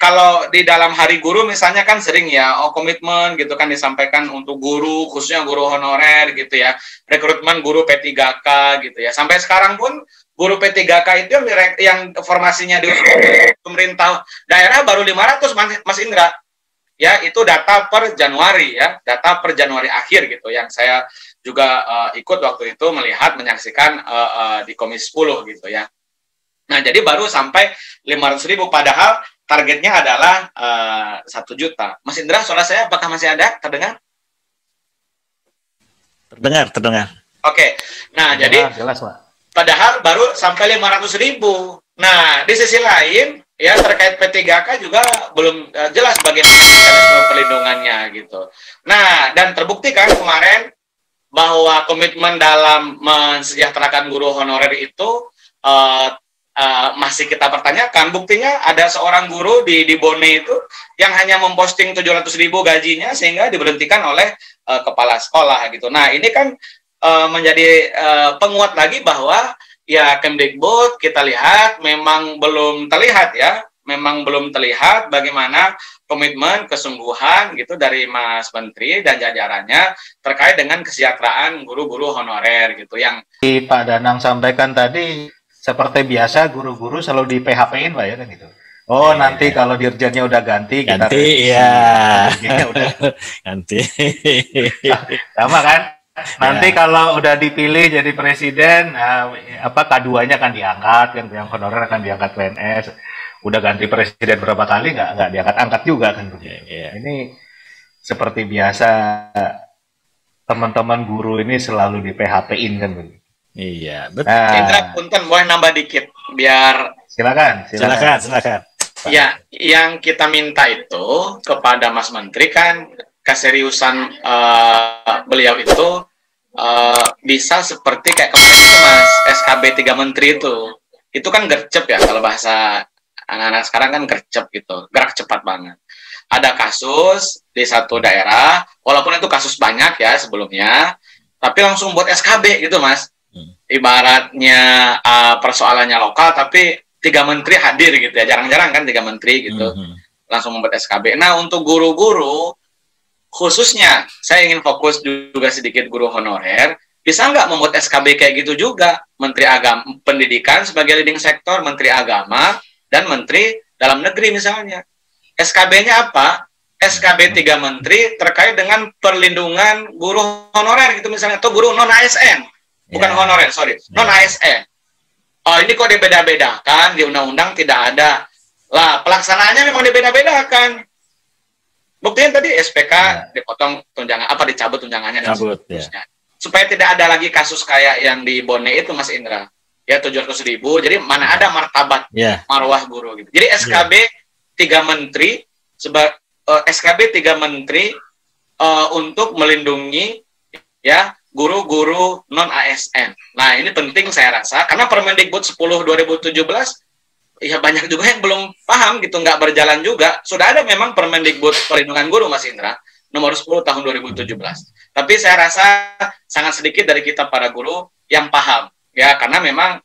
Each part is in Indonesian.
kalau di dalam Hari Guru misalnya kan sering ya, komitmen gitu kan disampaikan untuk guru, khususnya guru honorer gitu ya, rekrutmen guru P3K gitu ya. Sampai sekarang pun guru P3K itu yang formasinya di pemerintah daerah baru 500, Mas Indra. Ya, itu data per Januari ya, data per Januari akhir gitu, yang saya juga ikut waktu itu melihat, menyaksikan di Komisi 10 gitu ya. Nah, jadi baru sampai 500.000, padahal targetnya adalah 1 juta. Mas Indra, suara saya apakah masih ada? Terdengar? Terdengar. Oke. Nah, jadi jelas, Pak. Padahal baru sampai 500.000. Nah, di sisi lain, ya terkait P3K juga belum jelas bagaimana mekanisme perlindungannya gitu. Nah, dan terbukti kan kemarin bahwa komitmen dalam mensejahterakan guru honorer itu masih kita pertanyakan. Buktinya ada seorang guru di Bone itu yang hanya memposting 700.000 gajinya sehingga diberhentikan oleh kepala sekolah gitu. Nah, ini kan menjadi penguat lagi bahwa ya Kemdikbud kita lihat memang belum terlihat ya, memang belum terlihat bagaimana komitmen kesungguhan gitu dari Mas Menteri dan jajarannya terkait dengan kesejahteraan guru-guru honorer gitu. Yang Pak Danang sampaikan tadi, seperti biasa guru-guru selalu di PHP-in Pak ya kan gitu. Oh, nanti kalau dirjennya udah ganti kita ganti. Sama kan? Nanti kalau udah dipilih jadi presiden, K2-nya akan diangkat, kan yang honorer akan diangkat PNS. Udah ganti presiden berapa kali nggak diangkat-angkat juga kan. Ini seperti biasa, teman-teman guru ini selalu di PHP-in kan. Iya, betul. Indra, punten boleh nambah dikit biar silakan. Ya, yang kita minta itu kepada Mas Menteri kan keseriusan beliau itu bisa seperti kayak kemarin itu Mas, SKB 3 Menteri itu kan gercep ya, kalau bahasa anak-anak sekarang kan gercep gitu, gerak cepat banget. Ada kasus di satu daerah, walaupun itu kasus banyak ya sebelumnya, tapi langsung buat SKB gitu Mas. Ibaratnya persoalannya lokal, tapi 3 menteri hadir gitu ya, jarang-jarang kan 3 menteri gitu, langsung membuat SKB. Nah, untuk guru-guru khususnya, saya ingin fokus juga sedikit guru honorer, bisa nggak membuat SKB kayak gitu juga? Menteri Pendidikan sebagai leading sektor, Menteri Agama, dan Menteri Dalam Negeri misalnya. SKB-nya apa? SKB 3 Menteri terkait dengan perlindungan guru honorer gitu misalnya, atau guru non-ASN. Bukan honorer, sorry. Non-ASN. Oh, ini kok dibeda-bedakan, di undang-undang tidak ada. Lah, pelaksanaannya memang dibeda-bedakan. Buktinya tadi SPK dipotong tunjangan, dicabut tunjangannya dan seterusnya. Supaya tidak ada lagi kasus kayak yang di Bone itu Mas Indra. Ya 700.000, jadi mana ada martabat marwah guru gitu. Jadi SKB 3 Menteri SKB 3 Menteri untuk melindungi ya guru-guru non ASN. Nah, ini penting saya rasa karena Permendikbud 10 2017 ya banyak juga yang belum paham gitu, nggak berjalan juga. Sudah ada memang Permendikbud perlindungan guru Mas Indra nomor 10 tahun 2017. Tapi saya rasa sangat sedikit dari kita para guru yang paham ya, karena memang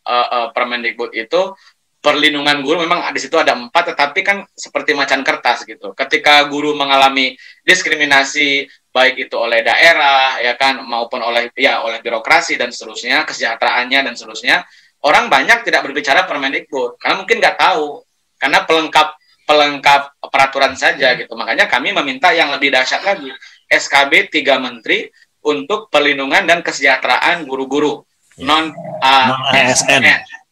Permendikbud itu perlindungan guru memang di situ ada 4, tetapi kan seperti macan kertas gitu. Ketika guru mengalami diskriminasi baik itu oleh daerah ya kan maupun oleh birokrasi dan seterusnya, kesejahteraannya dan seterusnya, orang banyak tidak berbicara Permendikbud karena mungkin nggak tahu, karena pelengkap peraturan saja gitu. Makanya kami meminta yang lebih dahsyat lagi, SKB 3 Menteri untuk perlindungan dan kesejahteraan guru-guru non ASN.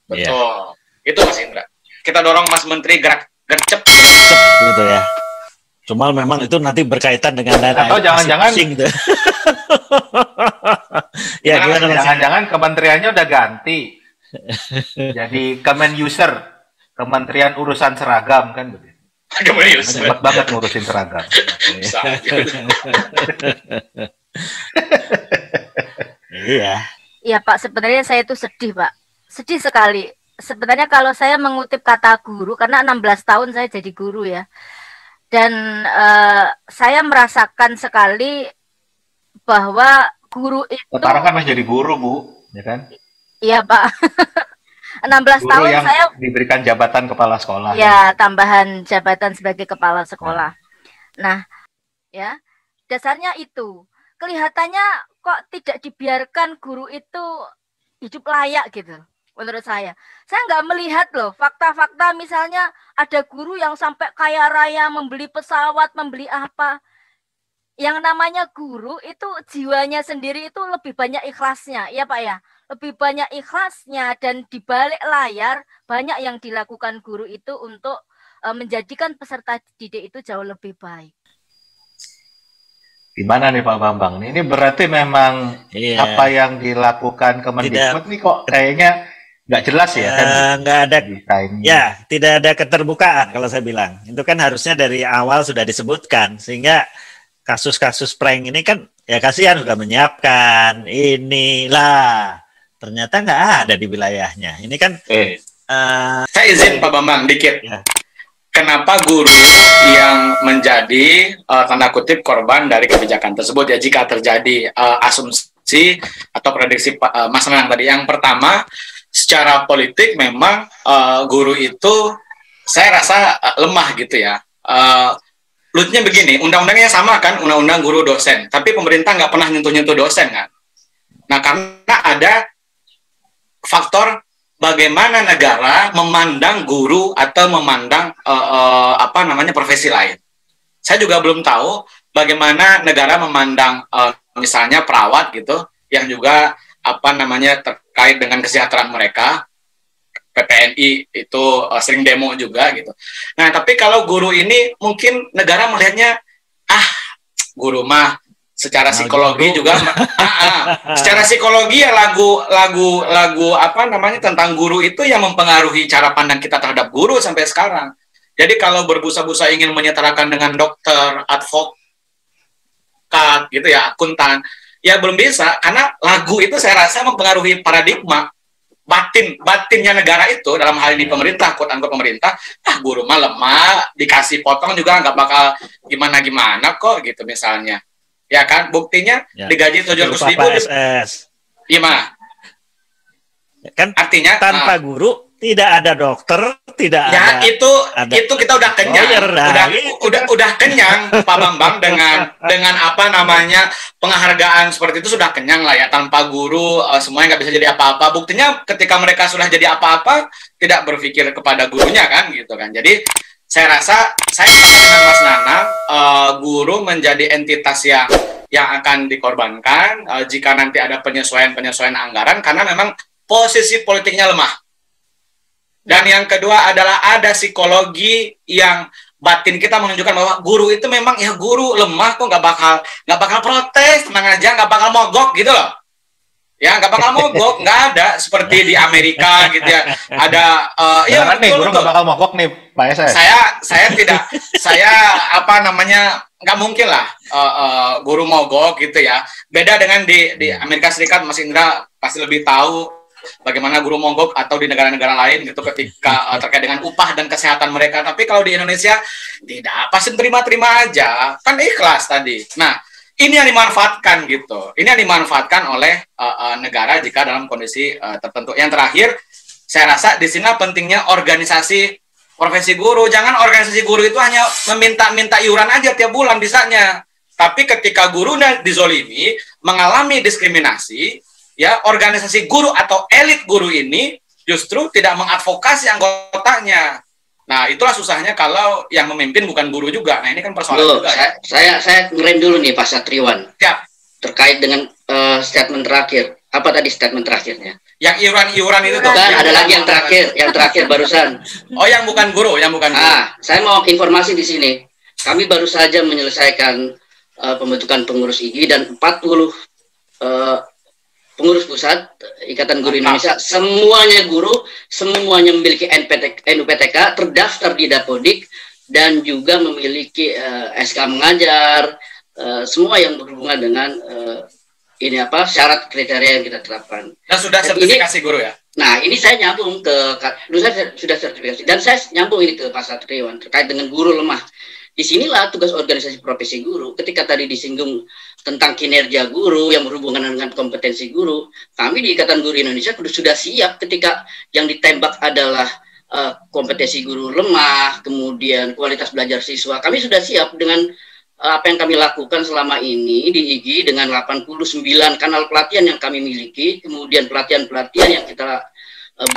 Betul. Itu Mas Indra. Kita dorong Mas Menteri gercep gitu ya. Cuma memang itu nanti berkaitan dengan dana. Atau jangan-jangan gitu. Ya, jangan-jangan kementeriannya udah ganti. Jadi Kemen User, Kementerian Urusan Seragam kan begitu. Kemen User. Hebat banget ngurusin seragam. Iya. Iya Pak, sebenarnya saya itu sedih Pak. Sedih sekali. Sebenarnya kalau saya mengutip kata guru, karena 16 tahun saya jadi guru ya. Dan saya merasakan sekali bahwa guru itu... Sekarang kan masih jadi guru, Bu, ya kan? Iya, Pak. 16 Guru tahun yang saya diberikan jabatan kepala sekolah. ya tambahan jabatan sebagai kepala sekolah. Nah, ya dasarnya itu kelihatannya kok tidak dibiarkan guru itu hidup layak gitu. Menurut saya nggak melihat loh fakta-fakta, misalnya ada guru yang sampai kaya raya, membeli pesawat, membeli apa. Yang namanya guru itu jiwanya sendiri itu lebih banyak ikhlasnya, ya Pak ya, lebih banyak ikhlasnya, dan di balik layar banyak yang dilakukan guru itu untuk menjadikan peserta didik itu jauh lebih baik. Gimana nih Pak Bambang? Ini berarti memang apa yang dilakukan Kemendikbud nih kok kayaknya nggak jelas ya kan? Nggak ada, ya tidak ada keterbukaan kalau saya bilang. Itu kan harusnya dari awal sudah disebutkan, sehingga kasus-kasus prank ini kan ya kasihan udah menyiapkan inilah, ternyata nggak ada di wilayahnya. Ini kan saya izin Pak Bambang dikit. Ya. Kenapa guru yang menjadi tanda kutip korban dari kebijakan tersebut ya, jika terjadi asumsi atau prediksi Mas Nanang tadi? Yang pertama, secara politik memang guru itu saya rasa lemah gitu ya. Lucunya begini, undang-undangnya sama kan, undang-undang guru dosen, tapi pemerintah nggak pernah nyentuh-nyentuh dosen kan. Nah, karena ada faktor bagaimana negara memandang guru atau memandang profesi lain. Saya juga belum tahu bagaimana negara memandang misalnya perawat gitu, yang juga terkait dengan kesejahteraan mereka. PPNI itu sering demo juga gitu. Nah, tapi kalau guru ini mungkin negara melihatnya guru mah secara psikologi juga secara psikologi ya lagu tentang guru itu yang mempengaruhi cara pandang kita terhadap guru sampai sekarang. Jadi kalau berbusa-busa ingin menyetarakan dengan dokter, advokat gitu ya, akuntan, ya belum bisa, karena lagu itu saya rasa mempengaruhi paradigma batinnya negara itu, dalam hal ini pemerintah, quote-unquote pemerintah. Guru mah lemah, dikasih potong juga nggak bakal gimana-gimana kok gitu misalnya. Ya kan, buktinya digaji 700.000 gimana? Kan artinya tanpa guru tidak ada dokter, tidak ya, ada. Itu kita udah kenyang, udah kenyang Pak Bambang dengan penghargaan seperti itu sudah kenyang lah ya. Tanpa guru semuanya nggak bisa jadi apa-apa. Buktinya ketika mereka sudah jadi apa-apa tidak berpikir kepada gurunya kan gitu kan. Jadi saya rasa saya dengan Mas Nanang, guru menjadi entitas yang akan dikorbankan jika nanti ada penyesuaian anggaran, karena memang posisi politiknya lemah. Dan yang kedua adalah ada psikologi yang batin kita menunjukkan bahwa guru itu memang ya guru lemah kok, nggak bakal protes, tenang aja, nggak bakal mogok gitu loh. Ya nggak bakal mogok, nggak ada seperti di Amerika gitu ya. Ada ya nih guru nggak bakal mogok nih Pak SS. Saya nggak mungkin lah guru mogok gitu ya. Beda dengan di Amerika Serikat, Mas Indra pasti lebih tahu bagaimana guru mogok atau di negara-negara lain gitu ketika terkait dengan upah dan kesehatan mereka. Tapi kalau di Indonesia tidak, pasti terima-terima aja, kan ikhlas tadi. Nah, ini yang dimanfaatkan gitu. Ini yang dimanfaatkan oleh negara jika dalam kondisi tertentu. Yang terakhir, saya rasa di sini pentingnya organisasi profesi guru. Jangan organisasi guru itu hanya meminta iuran aja tiap bulan bisanya. Tapi ketika gurunya dizolimi, mengalami diskriminasi, ya, organisasi guru atau elit guru ini justru tidak mengadvokasi anggotanya. Nah, itulah susahnya kalau yang memimpin bukan guru juga. Nah, ini kan persoalan juga. Saya ngerem dulu nih Pak Satriwan. Ya. Terkait dengan statement terakhir. Apa tadi statement terakhirnya? Yang iuran itu tuh. Bukan, ada lagi yang terakhir barusan. Oh, yang bukan guru, Saya mau informasi di sini. Kami baru saja menyelesaikan pembentukan pengurus IGI dan 40 pengurus pusat Ikatan Guru Indonesia, semuanya guru, semuanya memiliki NUPTK, terdaftar di Dapodik, dan juga memiliki SK mengajar, semua yang berhubungan dengan syarat kriteria yang kita terapkan. Dan sudah sertifikasi guru ya? Nah, ini saya nyambung saya sudah sertifikasi, dan saya nyambung ini ke Pak Satriwan terkait dengan guru lemah. disinilah tugas organisasi profesi guru. Ketika tadi disinggung tentang kinerja guru yang berhubungan dengan kompetensi guru, kami di Ikatan Guru Indonesia sudah siap ketika yang ditembak adalah kompetensi guru lemah, kemudian kualitas belajar siswa. Kami sudah siap dengan apa yang kami lakukan selama ini di IGI dengan 89 kanal pelatihan yang kami miliki, kemudian pelatihan-pelatihan yang kita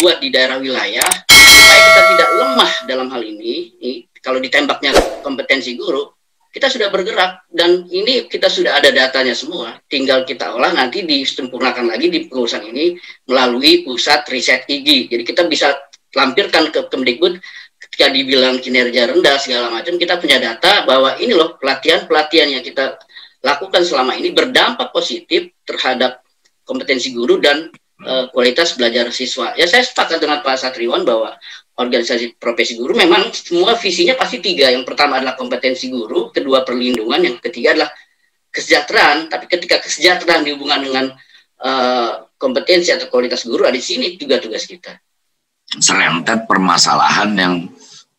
buat di daerah wilayah, supaya kita tidak lemah dalam hal ini. Kalau ditembaknya kompetensi guru, kita sudah bergerak, dan ini kita sudah ada datanya semua, tinggal kita olah nanti disempurnakan lagi di pengurusan ini melalui pusat riset IGI. Jadi kita bisa lampirkan ke Kemdikbud. Ketika dibilang kinerja rendah segala macam, kita punya data bahwa ini loh pelatihan-pelatihan yang kita lakukan selama ini berdampak positif terhadap kompetensi guru dan kualitas belajar siswa. Ya, saya sepakat dengan Pak Satriwan bahwa organisasi profesi guru memang semua visinya pasti 3. Yang pertama adalah kompetensi guru, kedua perlindungan, yang ketiga adalah kesejahteraan. Tapi ketika kesejahteraan dihubungkan dengan kompetensi atau kualitas guru, ada di sini juga tugas kita. Serentet permasalahan yang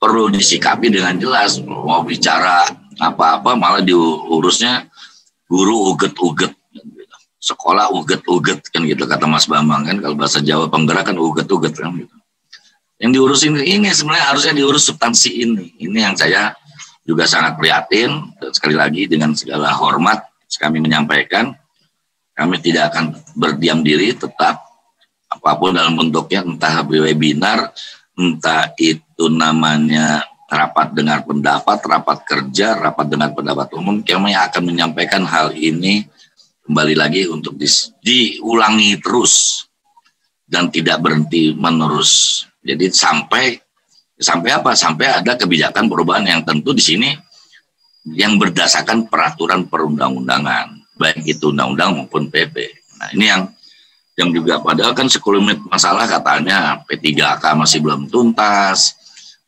perlu disikapi dengan jelas. Mau bicara apa-apa malah diurusnya guru uget-uget, sekolah uget-uget kan gitu kata Mas Bambang kan, kalau bahasa Jawa penggerak kan uget-uget kan gitu. Yang diurus ini sebenarnya harusnya diurus substansi ini. Ini yang saya juga sangat prihatin. Sekali lagi dengan segala hormat kami menyampaikan, kami tidak akan berdiam diri, tetap apapun dalam bentuknya, entah webinar, entah itu namanya rapat dengar pendapat, rapat kerja, rapat dengar pendapat umum, kami akan menyampaikan hal ini kembali lagi untuk diulangi terus dan tidak berhenti menerus. Jadi sampai apa? Sampai ada kebijakan perubahan yang tentu di sini yang berdasarkan peraturan perundang-undangan, baik itu undang-undang maupun PP. Nah, ini yang juga padahal kan sekelumit masalah katanya P3K masih belum tuntas,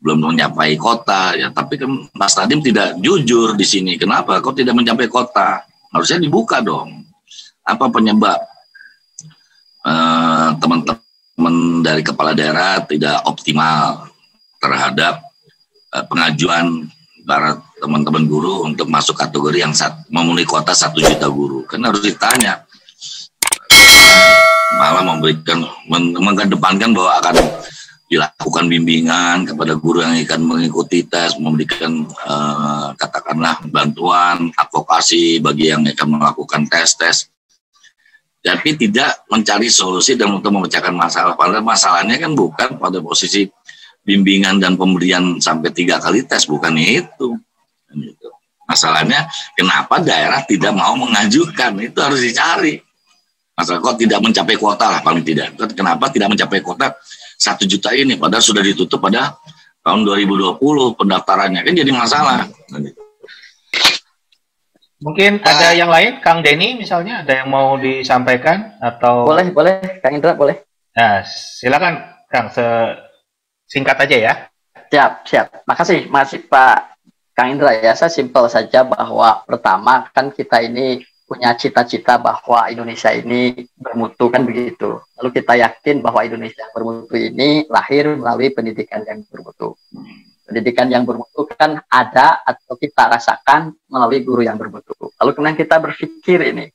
belum mencapai kota, ya. Tapi kan Mas Nadiem tidak jujur di sini. Kenapa kok tidak mencapai kota? Harusnya dibuka dong. Apa penyebab teman-teman dari kepala daerah tidak optimal terhadap pengajuan para teman-teman guru untuk masuk kategori yang memenuhi kuota 1 juta guru? Kan harus ditanya. Malah mengedepankan bahwa akan dilakukan bimbingan kepada guru yang akan mengikuti tes, memberikan katakanlah bantuan, advokasi bagi yang akan melakukan tes-tes. Tapi tidak mencari solusi dan untuk memecahkan masalah. Padahal masalahnya kan bukan pada posisi bimbingan dan pemberian sampai 3 kali tes, bukan itu. Masalahnya kenapa daerah tidak mau mengajukan, itu harus dicari. Masalah kok tidak mencapai kuota lah paling tidak. Kenapa tidak mencapai kuota 1 juta ini? Padahal sudah ditutup pada tahun 2020 pendaftarannya. Kan jadi masalah. Mungkin ada yang lain, Kang Denny misalnya, ada yang mau disampaikan atau? Boleh, Kang Indra boleh. Nah, silakan Kang, singkat aja ya. Siap. Makasih Pak Kang Indra ya. Saya simpel saja bahwa pertama kan kita ini punya cita-cita bahwa Indonesia ini bermutu kan begitu. Lalu kita yakin bahwa Indonesia yang bermutu ini lahir melalui pendidikan yang bermutu. Pendidikan yang bermutu kan ada atau kita rasakan melalui guru yang bermutu. Lalu kemudian kita berpikir ini,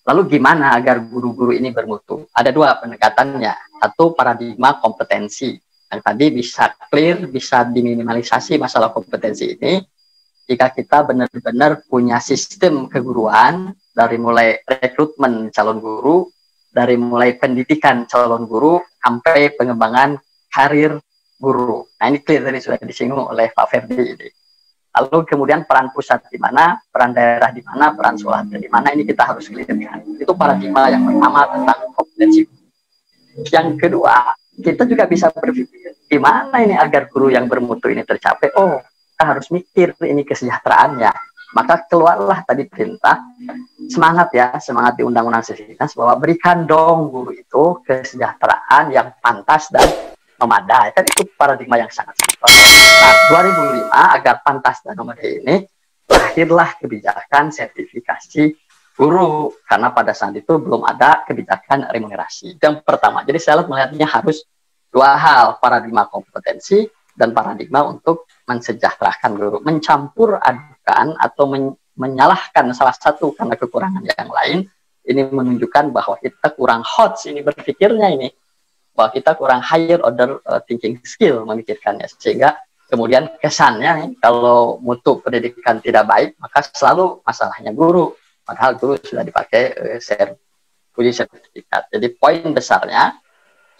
lalu gimana agar guru-guru ini bermutu? Ada 2 pendekatannya. Satu, paradigma kompetensi. Yang tadi bisa clear, bisa diminimalisasi masalah kompetensi ini jika kita benar-benar punya sistem keguruan, dari mulai rekrutmen calon guru, dari mulai pendidikan calon guru, sampai pengembangan karir guru. Nah, ini clear tadi sudah disinggung oleh Pak Ferdi ini. Lalu kemudian peran pusat di mana, peran daerah di mana, peran sekolah di mana, ini kita harus clearkan. Itu paradigma yang pertama tentang kompetensi. Yang kedua, kita juga bisa berpikir, gimana ini agar guru yang bermutu ini tercapai? Oh, kita harus mikir ini kesejahteraannya. Maka keluarlah tadi perintah, semangat di Undang-Undang Sisdiknas bahwa berikan dong guru itu kesejahteraan yang pantas dan memadai. Kan itu paradigma yang sangat simpel. Nah, 2005 agar pantas dan memadai ini lahirlah kebijakan sertifikasi guru, karena pada saat itu belum ada kebijakan remunerasi. Itu yang pertama. Jadi saya melihatnya harus 2 hal, paradigma kompetensi dan paradigma untuk mensejahterakan guru. Mencampur adukan atau menyalahkan salah satu karena kekurangan yang lain, ini menunjukkan bahwa kita kurang hot ini berpikirnya ini, bahwa kita kurang higher order thinking skill memikirkannya, sehingga kemudian kesannya kalau mutu pendidikan tidak baik, maka selalu masalahnya guru, padahal guru sudah dipakai uji sertifikat. Jadi poin besarnya,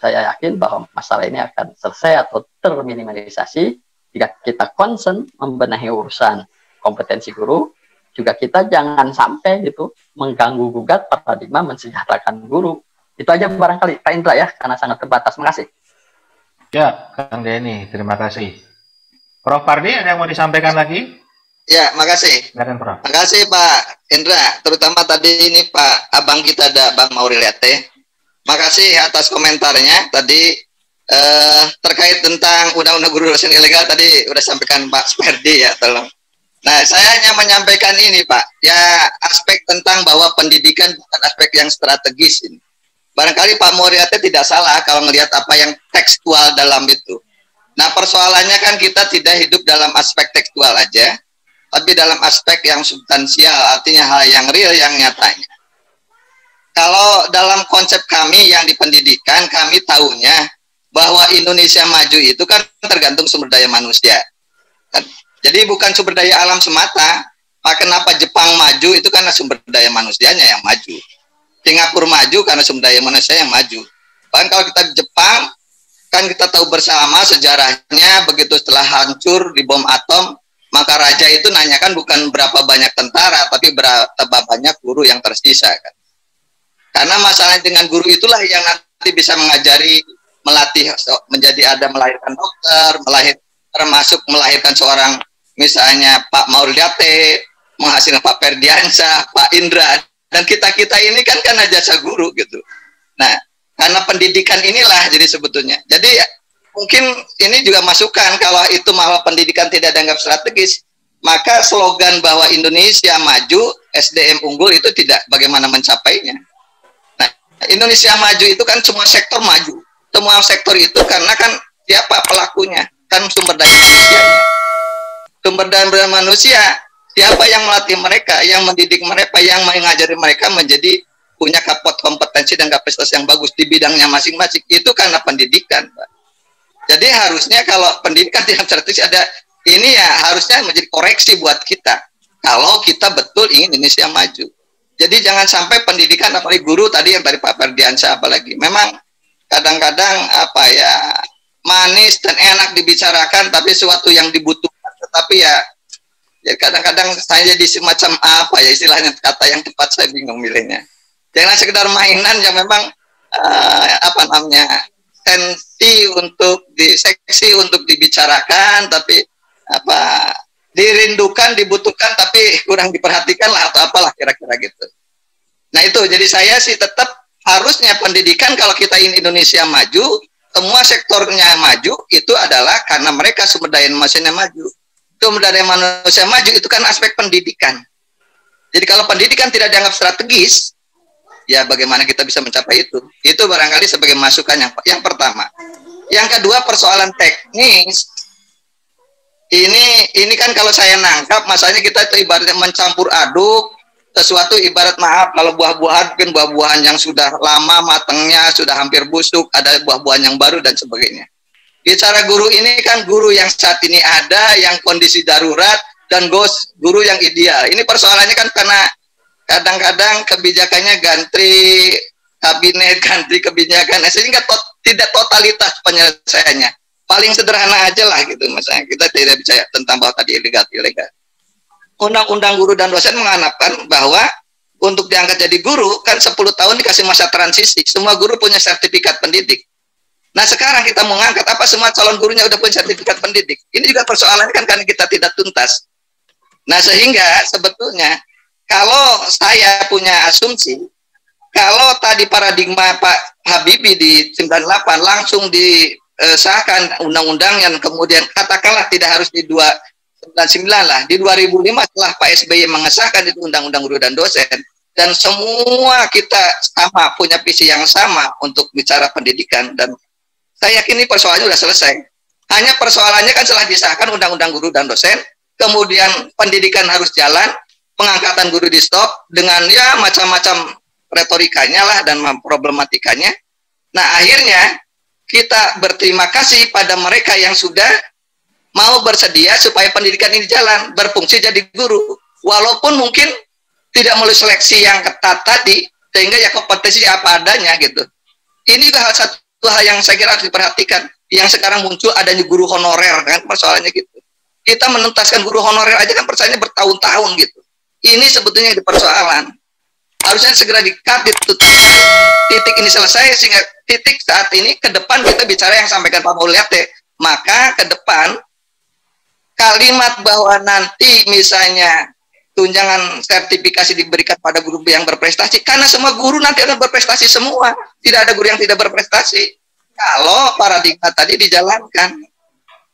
saya yakin bahwa masalah ini akan selesai atau terminimalisasi jika kita concern membenahi urusan kompetensi guru, juga kita jangan sampai gitu mengganggu gugat paradigma mensejahterakan guru. Itu aja barangkali Pak Indra ya, karena sangat terbatas. Terima kasih. Ya, Kang Denny, terima kasih. Prof. Pardi, ada yang mau disampaikan lagi? Ya, makasih. Silakan, Prof. Makasih Pak Indra, terutama tadi ini Pak Abang kita ada Bang Mauriliate. Makasih atas komentarnya tadi terkait tentang undang-undang guru dosen ilegal tadi udah sampaikan Pak Sperdi ya, tolong. Nah, saya hanya menyampaikan ini Pak, ya aspek tentang bahwa pendidikan bukan aspek yang strategis ini. Barangkali Pak Mauriliate tidak salah kalau melihat apa yang tekstual dalam itu. Nah, persoalannya kan kita tidak hidup dalam aspek tekstual aja, tapi dalam aspek yang substansial, artinya hal yang real, yang nyatanya. Kalau dalam konsep kami yang di pendidikan, kami tahunya bahwa Indonesia maju itu kan tergantung sumber daya manusia. Jadi bukan sumber daya alam semata. Kenapa Jepang maju itu karena sumber daya manusianya yang maju. Singapura maju karena sumber daya manusia yang maju. Bahkan kalau kita di Jepang, kan kita tahu bersama sejarahnya, begitu setelah hancur di bom atom, maka raja itu nanyakan bukan berapa banyak tentara, tapi berapa banyak guru yang tersisa kan. Karena masalahnya dengan guru itulah yang nanti bisa mengajari, melatih, menjadi ada melahirkan dokter, termasuk melahirkan seorang misalnya Pak Mauriliate, menghasilkan Pak Ferdiansyah, Pak Indra, dan kita-kita ini kan karena jasa guru gitu. Nah, karena pendidikan inilah jadi sebetulnya. Jadi mungkin ini juga masukan kalau itu malah pendidikan tidak dianggap strategis, maka slogan bahwa Indonesia maju, SDM unggul itu tidak bagaimana mencapainya. Indonesia maju itu kan semua sektor maju. Semua sektor itu karena kan siapa pelakunya? Kan sumber daya manusia. Sumber daya manusia, siapa yang melatih mereka, yang mendidik mereka, yang mengajari mereka menjadi punya kompetensi dan kapasitas yang bagus di bidangnya masing-masing. Itu karena pendidikan, Pak. Jadi harusnya kalau pendidikan tidak strategis ada ini ya harusnya menjadi koreksi buat kita. Kalau kita betul ingin Indonesia maju. Jadi jangan sampai pendidikan, apalagi guru tadi yang dari Pak Ferdiansyah apalagi, memang kadang-kadang apa ya manis dan enak dibicarakan, tapi sesuatu yang dibutuhkan, tetapi ya kadang-kadang saya jadi semacam apa ya istilahnya, kata yang tepat saya bingung milihnya. Jangan sekedar mainan yang memang apa namanya sensi untuk seksi untuk dibicarakan, tapi apa dirindukan, dibutuhkan, tapi kurang diperhatikan lah atau apalah kira-kira gitu. Nah itu, jadi saya sih tetap harusnya pendidikan kalau kita ingin Indonesia maju, semua sektornya maju, itu adalah karena mereka sumber daya manusianya maju. Sumber daya manusia maju itu kan aspek pendidikan. Jadi kalau pendidikan tidak dianggap strategis, ya bagaimana kita bisa mencapai itu? Itu barangkali sebagai masukan yang pertama. Yang kedua, persoalan teknis. Ini kan kalau saya nangkap, masalahnya kita itu ibaratnya mencampur aduk sesuatu, ibarat maaf kalau buah-buahan, mungkin buah-buahan yang sudah lama matangnya, sudah hampir busuk, ada buah-buahan yang baru dan sebagainya. Bicara guru ini kan guru yang saat ini ada, yang kondisi darurat, dan guru yang ideal. Ini persoalannya kan karena kadang-kadang kebijakannya ganti kabinet, ganti kebijakan, sehingga tidak totalitas penyelesaiannya. Paling sederhana aja lah gitu, misalnya kita tidak bicara tentang bahwa tadi ilegal. Undang-undang guru dan dosen menganapkan bahwa untuk diangkat jadi guru kan 10 tahun dikasih masa transisi. Semua guru punya sertifikat pendidik. Nah sekarang kita mau ngangkat apa semua calon gurunya udah punya sertifikat pendidik. Ini juga persoalannya kan karena kita tidak tuntas. Nah sehingga sebetulnya kalau saya punya asumsi, kalau tadi paradigma Pak Habibie di 98 langsung disahkan undang-undang yang kemudian katakanlah tidak harus di 99 lah, di 2005 setelah Pak SBY mengesahkan itu undang-undang guru dan dosen, dan semua kita sama punya visi yang sama untuk bicara pendidikan, dan saya yakin ini persoalannya sudah selesai. Hanya persoalannya kan setelah disahkan Undang-Undang Guru dan Dosen, kemudian pendidikan harus jalan, pengangkatan guru di stop dengan ya macam-macam retorikanya lah dan problematikanya. Nah, akhirnya kita berterima kasih pada mereka yang sudah mau bersedia supaya pendidikan ini jalan, berfungsi jadi guru. Walaupun mungkin tidak melalui seleksi yang ketat tadi, sehingga ya kompetensi apa adanya gitu. Ini juga satu hal yang saya kira harus diperhatikan. Yang sekarang muncul adanya guru honorer, kan persoalannya gitu. Kita menuntaskan guru honorer aja kan persoalannya bertahun-tahun gitu. Ini sebetulnya di persoalan. Harusnya segera di-cut, titik ini selesai, sehingga titik saat ini ke depan kita bicara yang sampaikan Pak Mulyate. Maka ke depan kalimat bahwa nanti misalnya tunjangan sertifikasi diberikan pada guru yang berprestasi, karena semua guru nanti akan berprestasi semua, tidak ada guru yang tidak berprestasi kalau paradigma tadi dijalankan.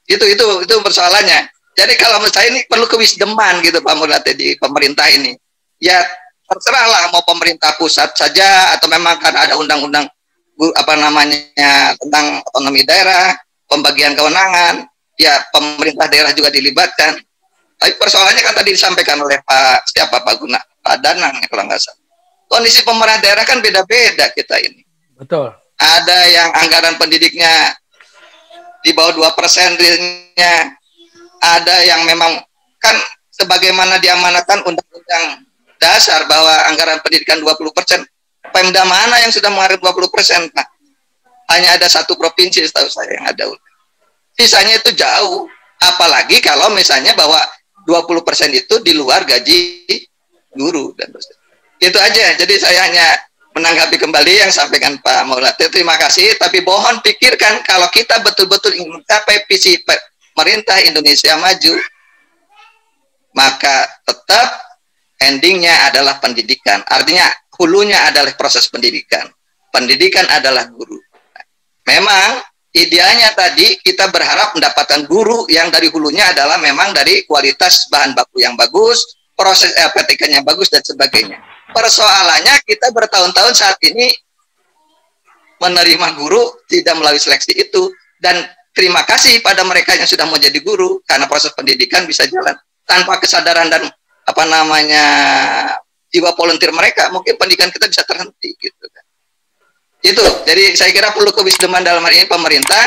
Itu persoalannya. Jadi kalau menurut saya ini perlu kewisdoman gitu Pak Mulyate di pemerintah ini. Ya terserahlah mau pemerintah pusat saja atau memang karena ada undang-undang tentang otonomi daerah, pembagian kewenangan, ya pemerintah daerah juga dilibatkan. Tapi persoalannya kan tadi disampaikan oleh Pak Danang ya, kalau nggak salah. Kondisi pemerintah daerah kan beda-beda kita ini. Betul. Ada yang anggaran pendidiknya di bawah 2% realnya, ada yang memang kan sebagaimana diamanatkan undang-undang dasar bahwa anggaran pendidikan 20%. Pemda mana yang sudah mengalir 20%? Nah, hanya ada satu provinsi setahu saya yang ada. Sisanya itu jauh. Apalagi kalau misalnya bahwa 20% itu di luar gaji guru dan dosen. Itu aja. Jadi saya hanya menanggapi kembali yang sampaikan Pak Mulyate. Terima kasih. Tapi mohon pikirkan kalau kita betul-betul ingin mencapai visi pemerintah Indonesia maju, maka tetap endingnya adalah pendidikan. Artinya hulunya adalah proses pendidikan. Pendidikan adalah guru. Memang idealnya tadi kita berharap mendapatkan guru yang dari hulunya adalah memang dari kualitas bahan baku yang bagus, proses PTK-nya bagus dan sebagainya. Persoalannya kita bertahun-tahun saat ini menerima guru tidak melalui seleksi itu, dan terima kasih pada mereka yang sudah mau jadi guru karena proses pendidikan bisa jalan tanpa kesadaran dan jiwa volunteer mereka, mungkin pendidikan kita bisa terhenti gitu kan. Itu, jadi saya kira perlu kewisdoman dalam hal ini pemerintah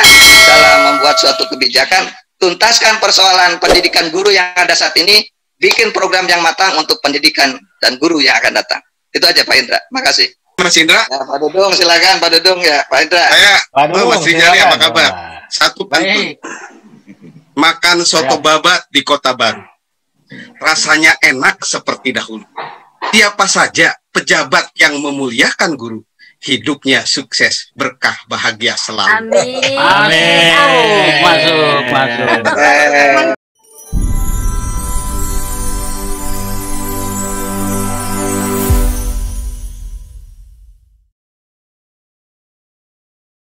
dalam membuat suatu kebijakan, tuntaskan persoalan pendidikan guru yang ada saat ini, bikin program yang matang untuk pendidikan dan guru yang akan datang. Itu aja Pak Indra. Makasih. Mas Indra. Ya, Pak Dudung silakan Pak Dudung ya Pak Indra. Saya Mas Rijali apa kabar? Satu pantun. Makan soto babat di Kota Baru. Rasanya enak seperti dahulu. Siapa saja pejabat yang memuliakan guru, hidupnya sukses, berkah, bahagia selalu. Amin. Amin. Masuk.